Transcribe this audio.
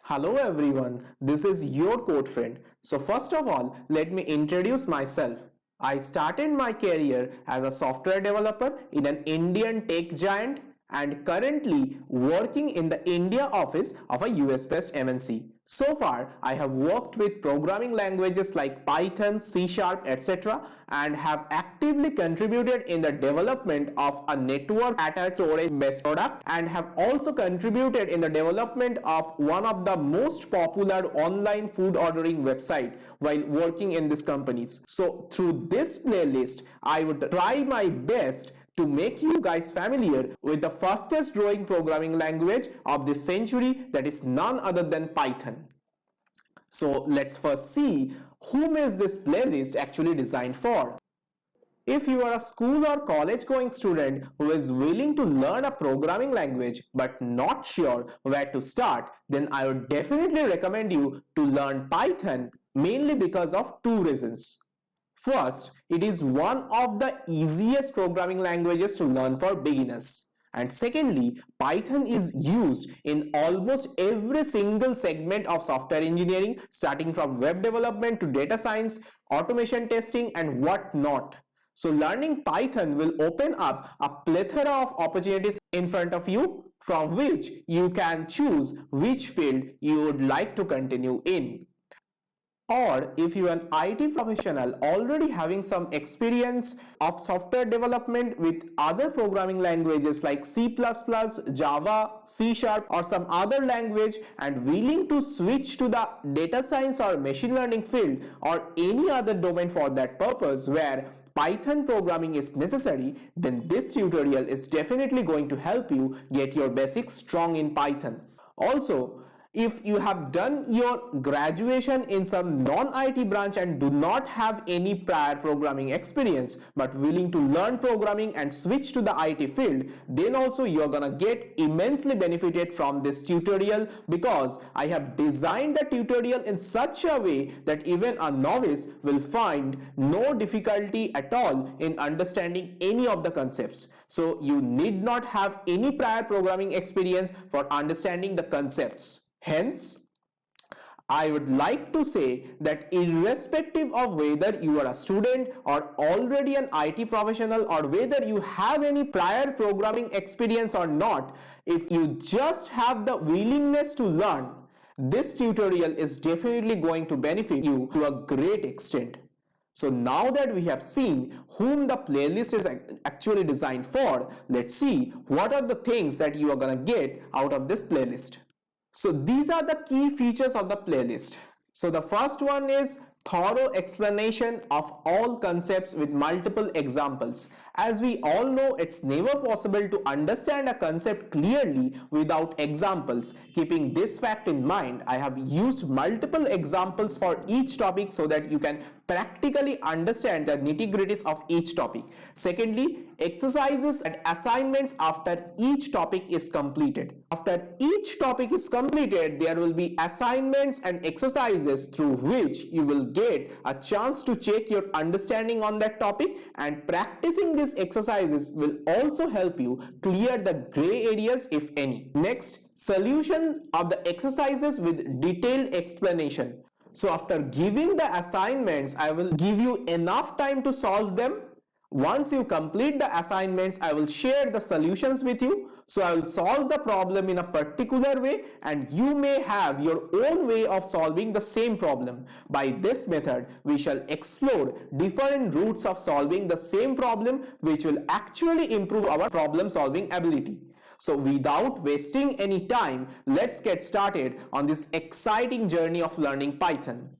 Hello everyone, this is your code friend. So first of all, let me introduce myself. I started my career as a software developer in an Indian tech giant and currently working in the India office of a US-based MNC. So far, I have worked with programming languages like Python, C Sharp, etc. and have actively contributed in the development of a network attached storage-based product and have also contributed in the development of one of the most popular online food ordering website while working in these companies. So through this playlist, I would try my best to make you guys familiar with the fastest growing programming language of this century, that is none other than Python. So let's first see whom is this playlist actually designed for. If you are a school or college going student who is willing to learn a programming language but not sure where to start, then I would definitely recommend you to learn Python, mainly because of two reasons. First, it is one of the easiest programming languages to learn for beginners. And secondly, Python is used in almost every single segment of software engineering, starting from web development to data science, automation testing, and whatnot. So learning Python will open up a plethora of opportunities in front of you, from which you can choose which field you would like to continue in. Or if you are an IT professional already having some experience of software development with other programming languages like C++, Java, C Sharp or some other language and willing to switch to the data science or machine learning field or any other domain for that purpose where Python programming is necessary, then this tutorial is definitely going to help you get your basics strong in Python. Also, if you have done your graduation in some non-IT branch and do not have any prior programming experience but willing to learn programming and switch to the IT field, then also you're gonna get immensely benefited from this tutorial, because I have designed the tutorial in such a way that even a novice will find no difficulty at all in understanding any of the concepts. So you need not have any prior programming experience for understanding the concepts. Hence, I would like to say that irrespective of whether you are a student or already an IT professional or whether you have any prior programming experience or not, if you just have the willingness to learn, this tutorial is definitely going to benefit you to a great extent. So now that we have seen whom the playlist is actually designed for, let's see what are the things that you are gonna get out of this playlist. So these are the key features of the playlist. So the first one is thorough explanation of all concepts with multiple examples. As we all know, it's never possible to understand a concept clearly without examples. Keeping this fact in mind, I have used multiple examples for each topic so that you can practically understand the nitty-gritties of each topic. Secondly, exercises and assignments after each topic is completed. After each topic is completed, there will be assignments and exercises through which you will get a chance to check your understanding on that topic, and practicing these exercises will also help you clear the gray areas if any. Next, solutions of the exercises with detailed explanation. So after giving the assignments, I will give you enough time to solve them. Once you complete the assignments, I will share the solutions with you. So I will solve the problem in a particular way and you may have your own way of solving the same problem. By this method, we shall explore different routes of solving the same problem, which will actually improve our problem solving ability. So without wasting any time, let's get started on this exciting journey of learning Python.